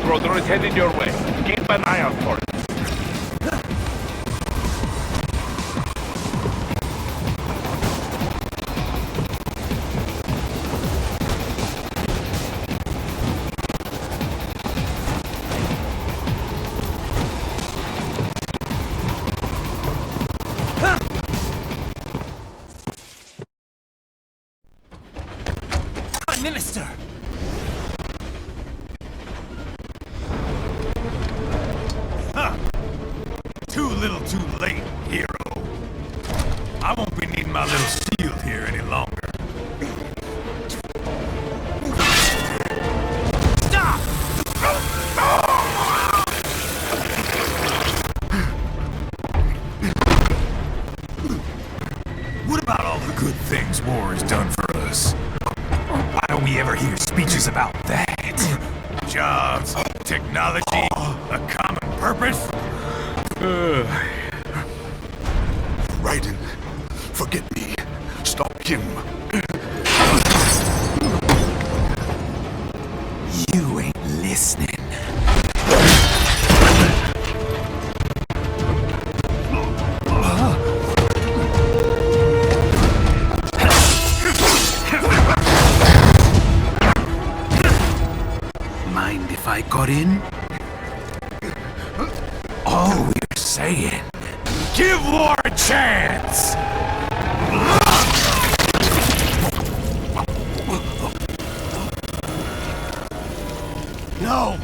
Rotor is heading your way. Keep an eye out for it. Prime Minister! Too little too late, hero. I won't be needing my little shield here any longer. Stop! What about all the good things war has done for us? Why don't we ever hear speeches about that? Jobs, technology, a common purpose? Raiden, forget me. Stop him. You ain't listening. Mind if I got in? All we're saying, give war a chance! No!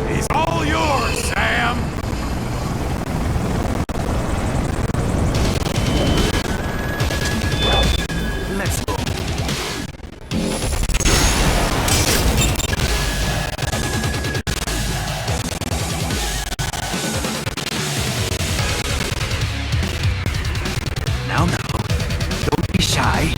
He's all yours, Sam! Let's go. Now, don't be shy.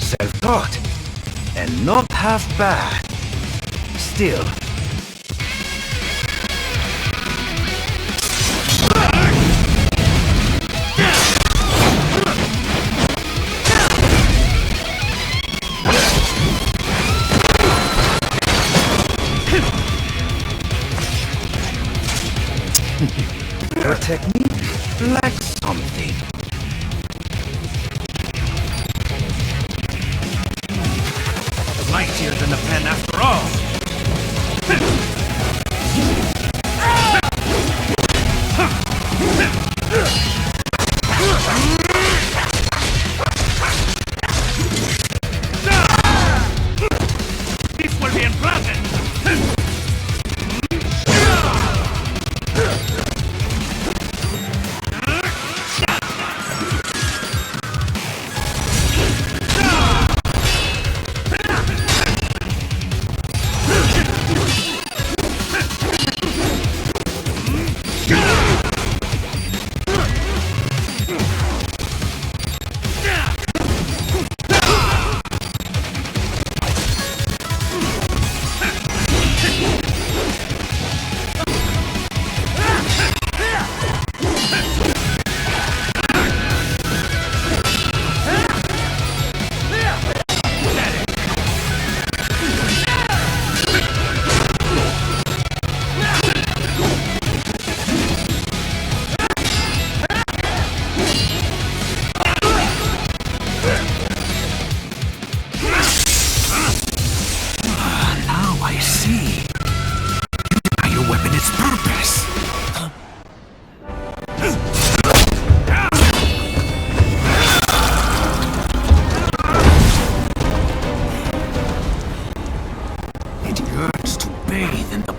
Self-taught. And not half bad. Still. Your technique lacks something. Mightier than the pen after all. This will be unpleasant.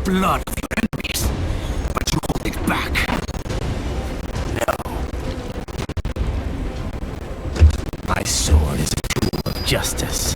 Blood of your enemies, but you hold it back. No. My sword is a tool of justice.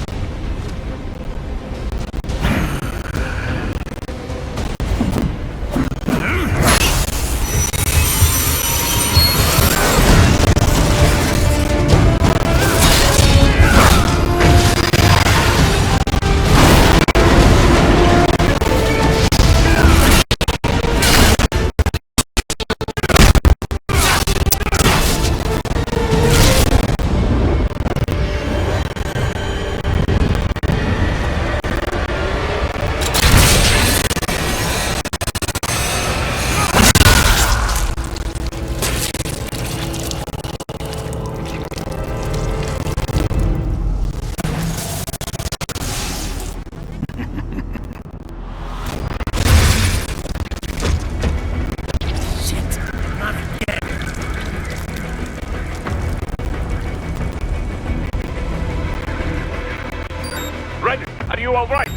Are you all right?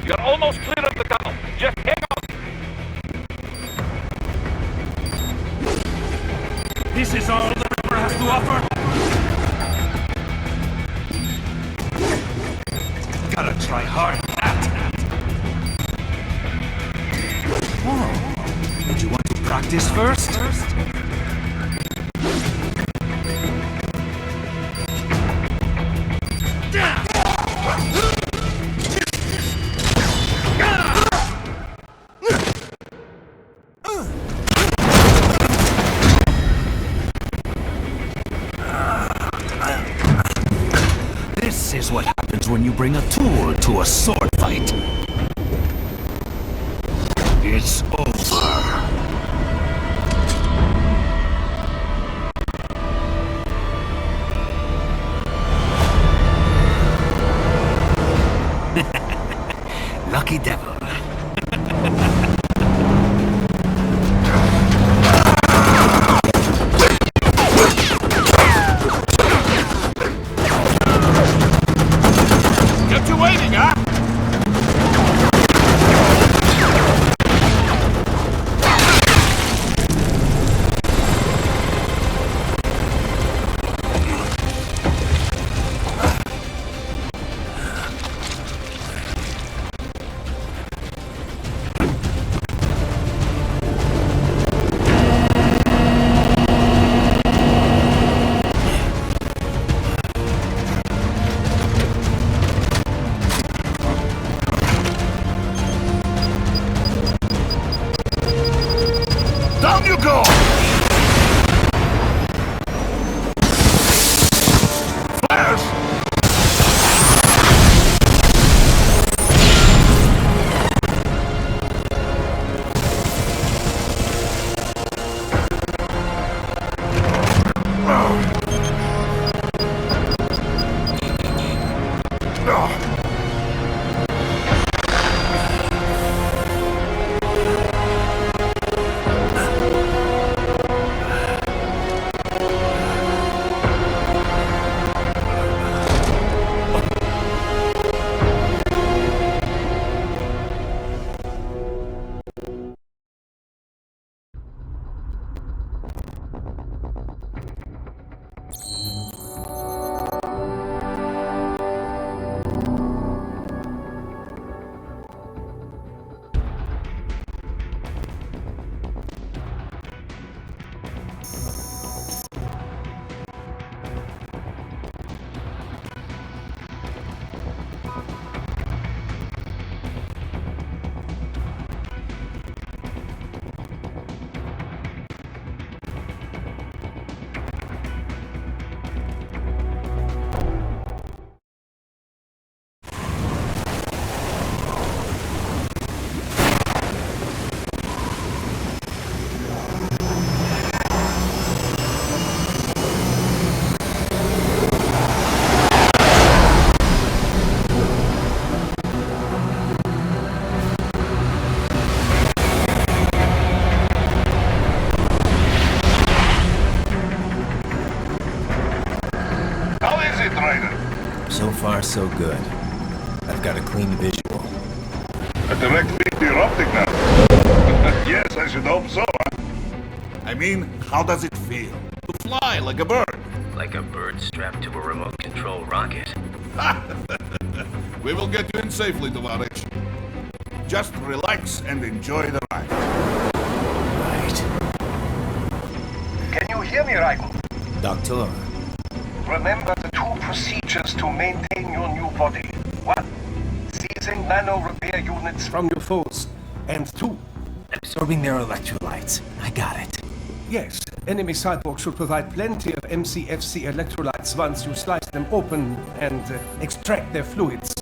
You're almost clear of the tunnel. Just hang on. This is all the river has to offer? Gotta try hard at that. Whoa. Would you want to practice first? This is what happens when you bring a tool to a sword fight. It's over. Lucky devil. Get you waiting, huh? far, so good. I've got a clean visual. A direct feed to your optic now. Yes, I should hope so. I mean, how does it feel? To fly like a bird. Like a bird strapped to a remote control rocket. We will get you in safely, Tovarich. Just relax and enjoy the ride. Right. Can you hear me, Raikkonen? Doctor. Remember the two procedures to maintain your new body. 1. Seizing nano repair units from your foes. And 2. Absorbing their electrolytes. I got it. Yes, enemy cyborgs should provide plenty of MCFC electrolytes once you slice them open and extract their fluids.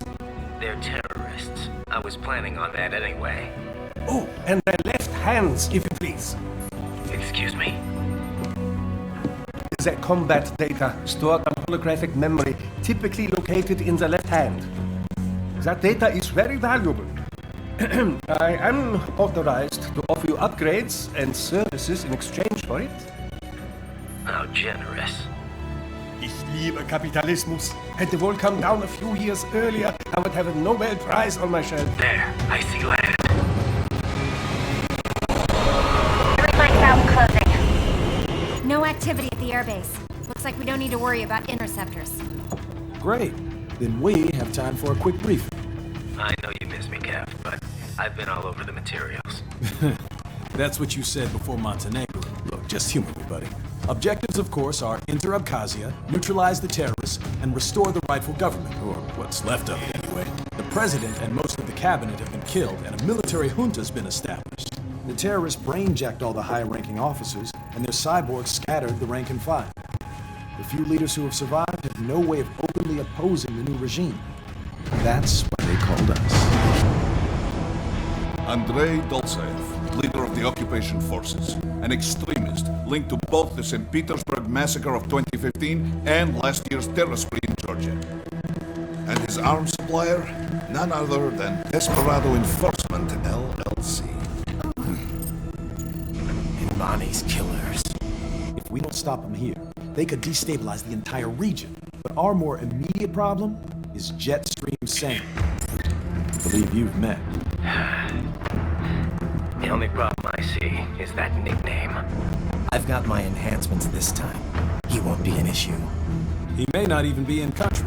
They're terrorists. I was planning on that anyway. Oh, and their left hands, if you please. Excuse me? Their combat data stored on holographic memory, typically located in the left hand. That data is very valuable. I am authorized to offer you upgrades and services in exchange for it. How generous. Ich liebe Kapitalismus. Hätte wohl come down a few years earlier, I would have a Nobel Prize on my shelf. There, I see land. Airline route closing. No activity at the airbase. Looks like we don't need to worry about interceptors. Great. Then we have time for a quick briefing. I know you miss me, Kev, but I've been all over the materials. That's what you said before Montenegro. Look, just humor me, buddy. Objectives, of course, are enter Abkhazia, neutralize the terrorists, and restore the rightful government, or what's left of it anyway. The president and most of the cabinet have been killed, and a military junta's been established. The terrorists brain-jacked all the high-ranking officers, and their cyborgs scattered the rank and file. The few leaders who have survived have no way of openly opposing the new regime. That's why they called us. Andrei Dolzaev, leader of the occupation forces, an extremist linked to both the St. Petersburg massacre of 2015 and last year's terror spree in Georgia. And his arms supplier, none other than Desperado Enforcement, LLC. Imani's killers. If we don't stop them here, they could destabilize the entire region. But our more immediate problem is Jetstream Sam. I believe you've met. The only problem I see is that nickname. I've got my enhancements this time. He won't be an issue. He may not even be in country,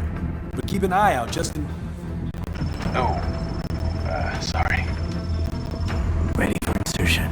but keep an eye out just in... Oh, sorry. Ready for insertion.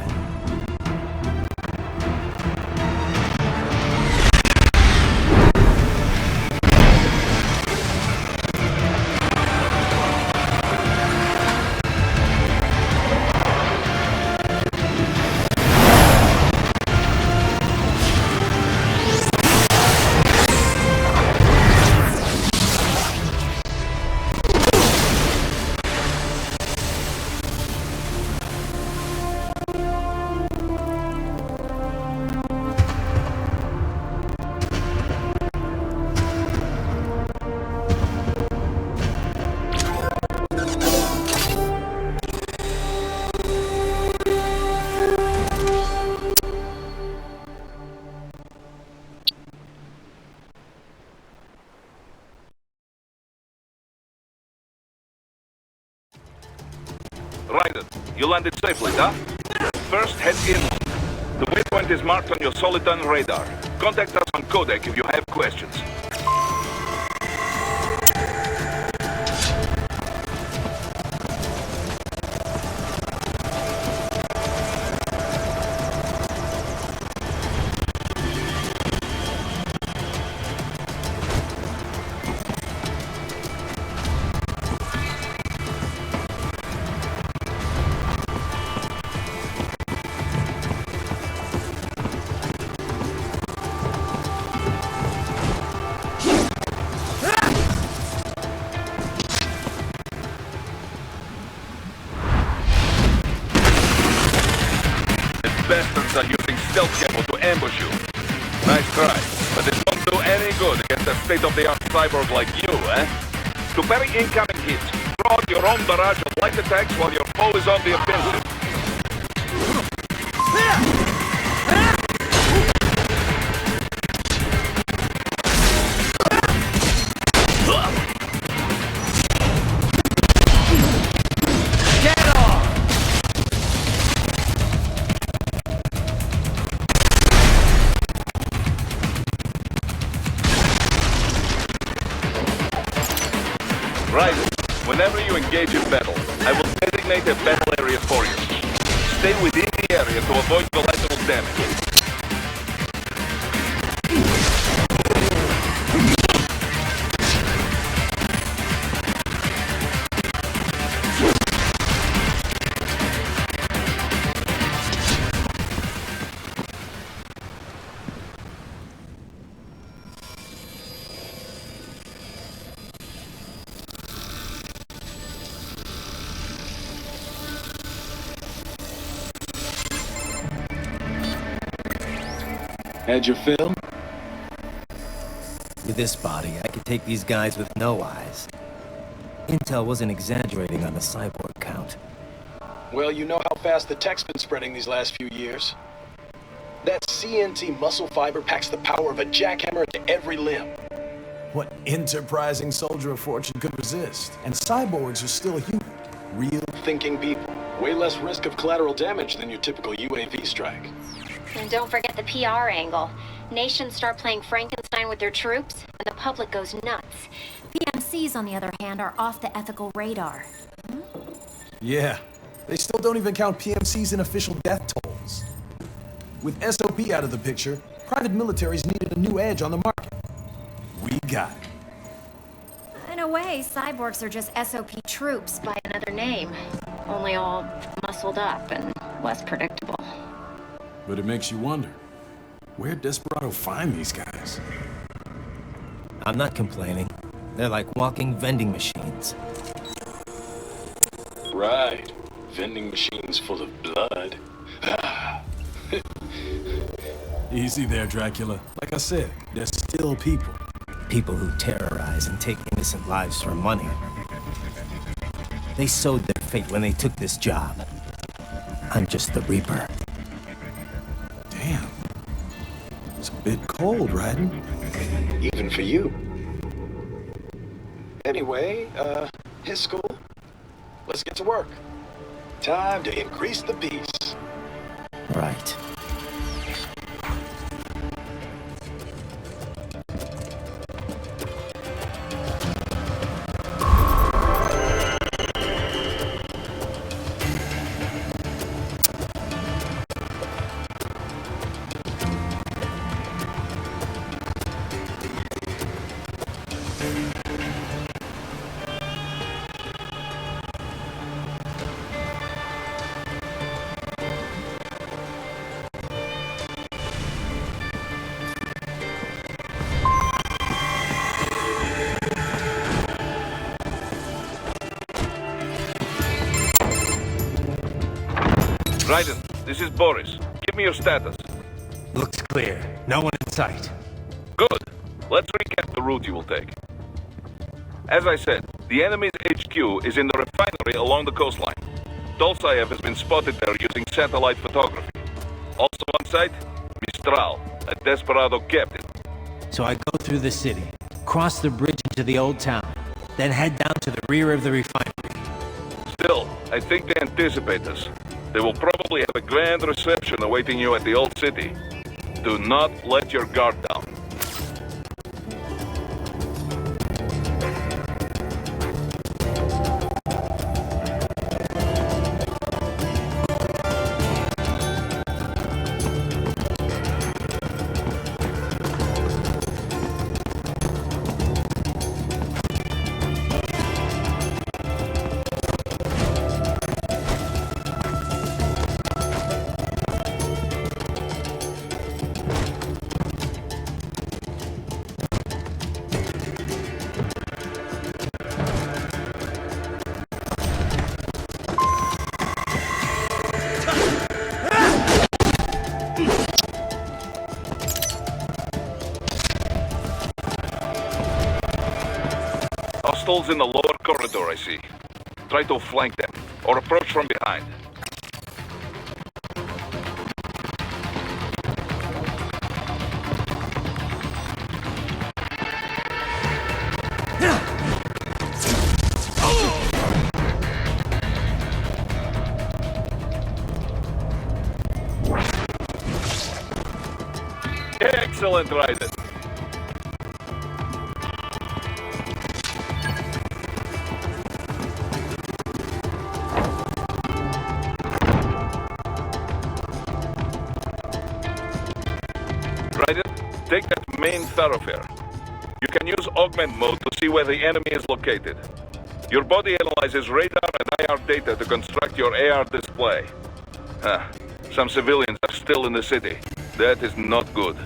Raiden, you landed safely, huh? First, head inland. The waypoint is marked on your Soliton radar. Contact us on Codec if you have questions. Bastards are using stealth cable to ambush you. Nice try, but it won't do any good against a state-of-the-art cyborg like you, eh? To parry incoming hits, throw out your own barrage of light attacks while your foe is on the offensive. engage in battle, I will designate a battle area for you. Stay within the area to avoid collateral damage. Had your fill? With this body, I could take these guys with no eyes. Intel wasn't exaggerating on the cyborg count. Well, you know how fast the tech's been spreading these last few years. That CNT muscle fiber packs the power of a jackhammer into every limb. What enterprising soldier of fortune could resist? And cyborgs are still human. Real thinking people. Way less risk of collateral damage than your typical UAV strike. And don't forget the PR angle. Nations start playing Frankenstein with their troops, and the public goes nuts. PMCs, on the other hand, are off the ethical radar. Yeah, they still don't even count PMCs in official death tolls. With SOP out of the picture, private militaries needed a new edge on the market. We got it. In a way, cyborgs are just SOP troops by another name. Only all muscled up and less predictable. But it makes you wonder, where'd Desperado find these guys? I'm not complaining. They're like walking vending machines. Right. Vending machines full of blood. Easy there, Dracula. Like I said, they're still people. People who terrorize and take innocent lives for money. They sowed their fate when they took this job. I'm just the Reaper. Damn. It's a bit cold, Raiden. Even for you. Anyway, his school. Let's get to work. Time to increase the peace. Right. Raiden, this is Boris. Give me your status. Looks clear. No one in sight. Good. Let's recap the route you will take. As I said, the enemy's HQ is in the refinery along the coastline. Dolsaev has been spotted there using satellite photography. Also on site, Mistral, a Desperado captain. So I go through the city, cross the bridge into the old town, then head down to the rear of the refinery. Still, I think they anticipate us. They will probably have a grand reception awaiting you at the old city. Do not let your guard down. Hostiles in the lower corridor, I see. Try to flank them, or approach from behind. Excellent, Raiden. Take that main thoroughfare. You can use augment mode to see where the enemy is located. Your body analyzes radar and IR data to construct your AR display. Some civilians are still in the city. That is not good.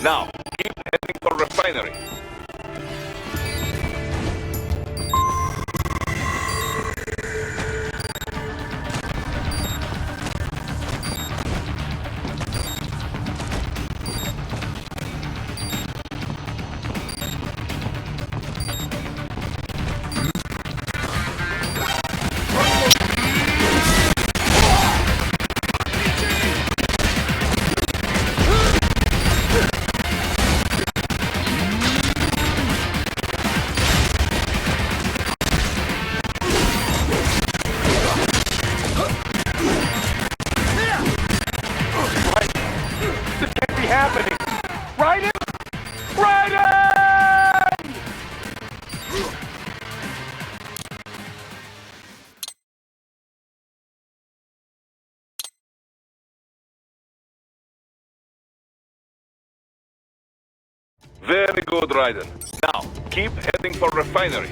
Now, keep heading for refinery. Very good, Raiden. Now, keep heading for refinery.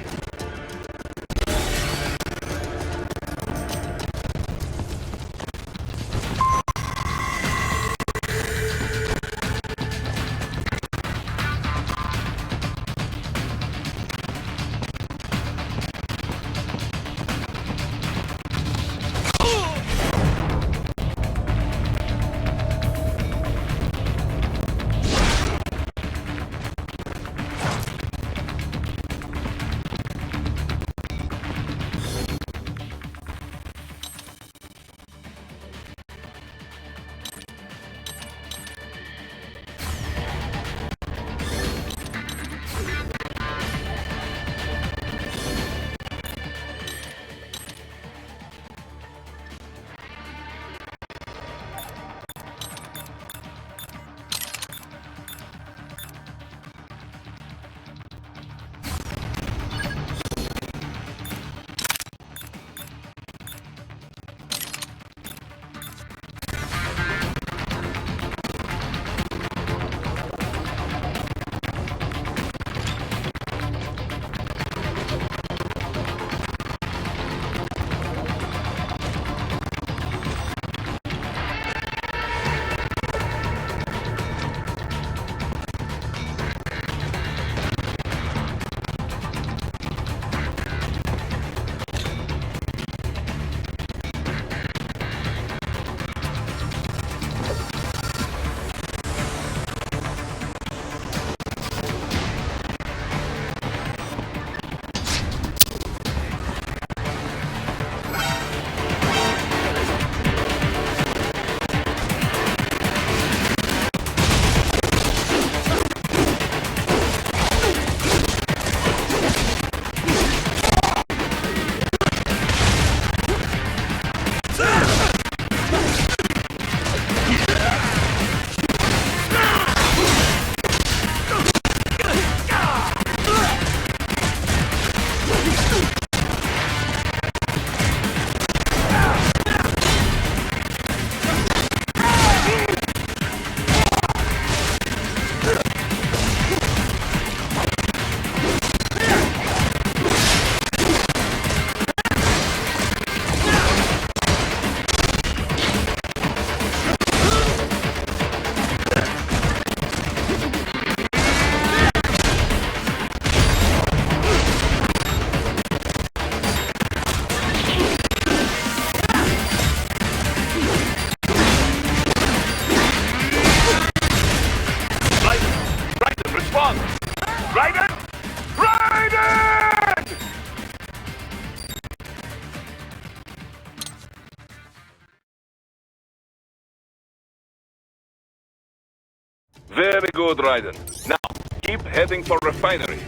Very good, Raiden. Now, keep heading for refinery.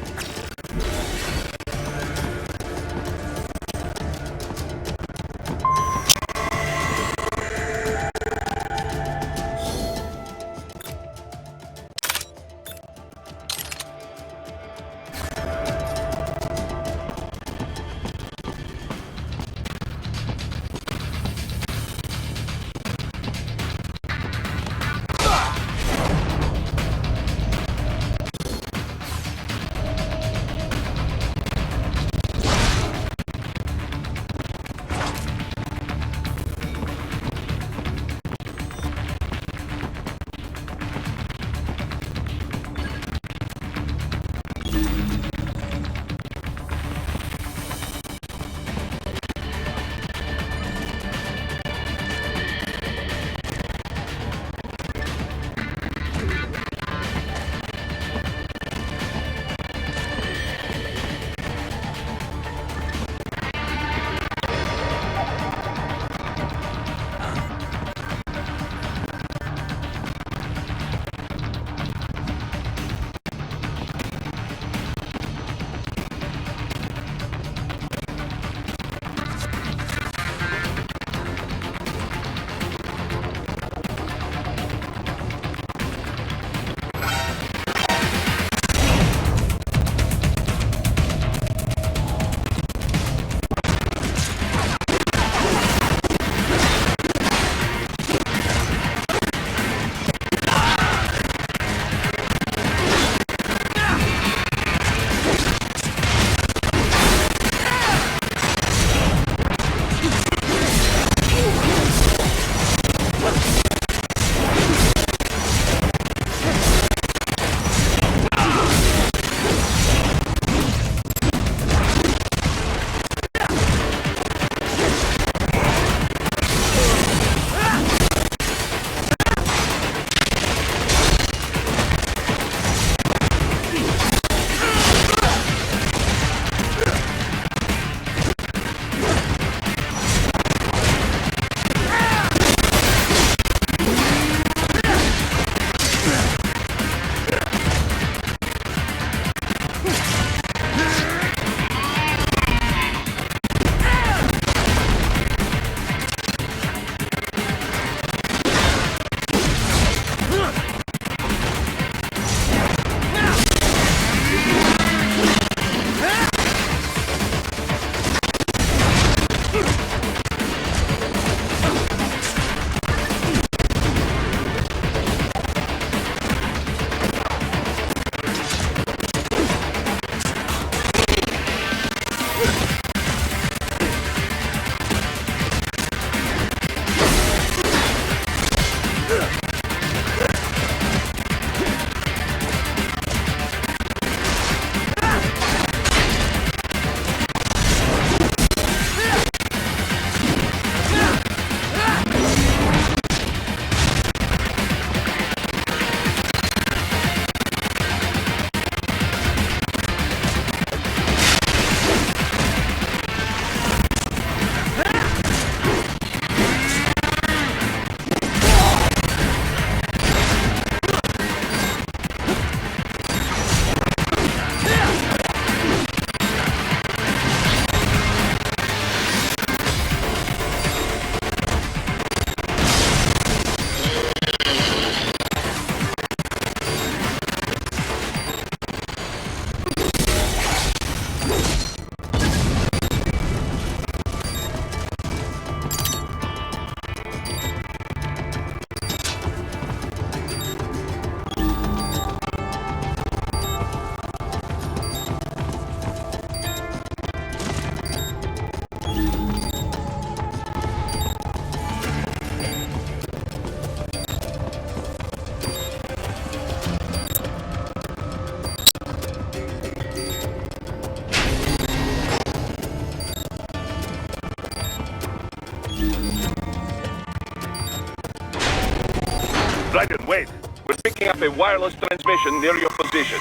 Raiden, wait. We're picking up a wireless transmission near your position.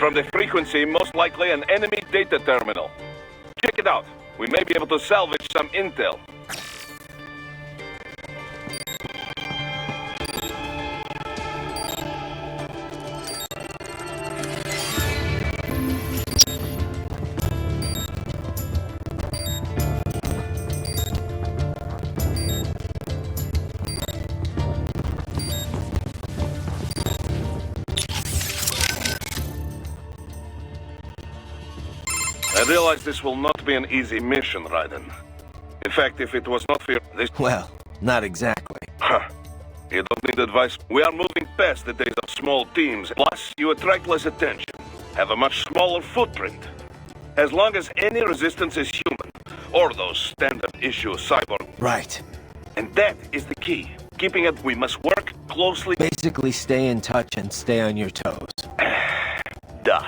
From the frequency, most likely an enemy data terminal. Check it out. We may be able to salvage some intel. I realize this will not be an easy mission, Raiden. In fact, if it was not for this... Well, not exactly. Huh. You don't need advice. We are moving past the days of small teams. Plus, you attract less attention. Have a much smaller footprint. As long as any resistance is human, or those standard-issue cyborg... Right. And that is the key. Keeping it, we must work closely... Basically, stay in touch and stay on your toes. Duh.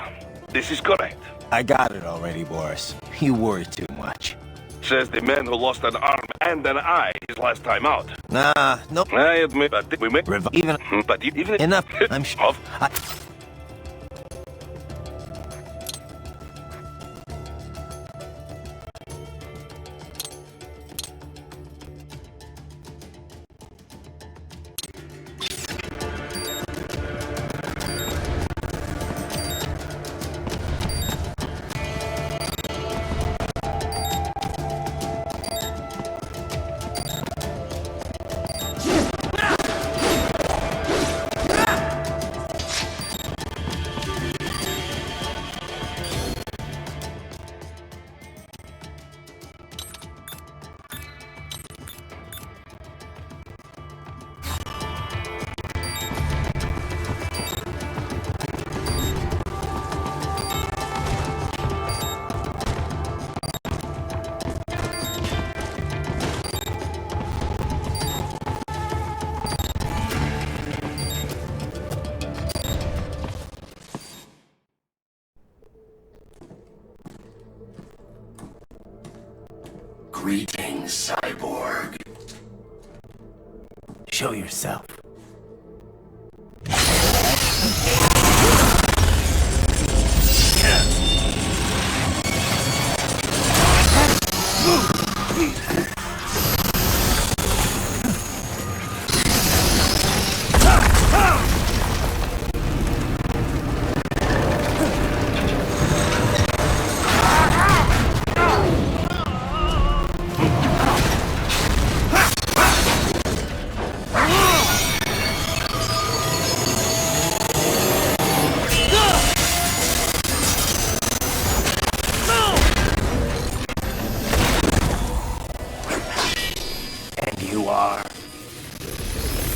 This is correct. I got it already, Boris. You worry too much. Says the man who lost an arm and an eye his last time out. Nah, no. I admit, but we may... Even... But even... Enough. I'm sure... Greetings, cyborg. Show yourself.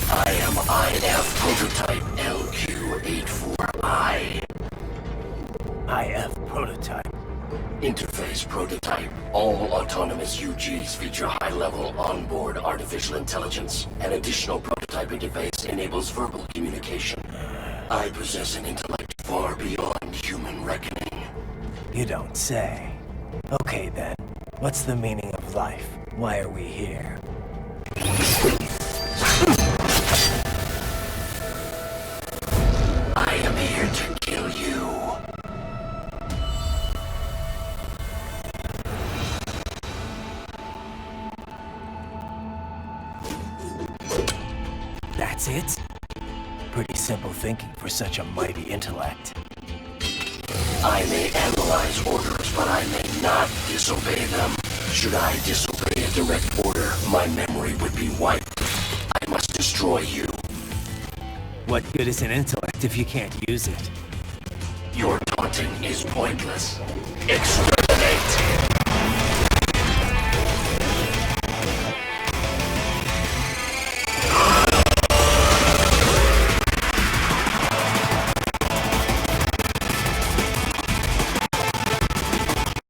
I am IF prototype LQ84I. IF prototype. Interface prototype. All autonomous UGs feature high-level onboard artificial intelligence. An additional prototype interface enables verbal communication. I possess an intellect far beyond human reckoning. You don't say. Okay then. What's the meaning of life? Why are we here? I am here to kill you. That's it? Pretty simple thinking for such a mighty intellect. I may analyze orders, but I may not disobey them. Should I disobey a direct order, my memory would be wiped. I must destroy you. What good is an intellect if you can't use it? Your taunting is pointless. Exterminate!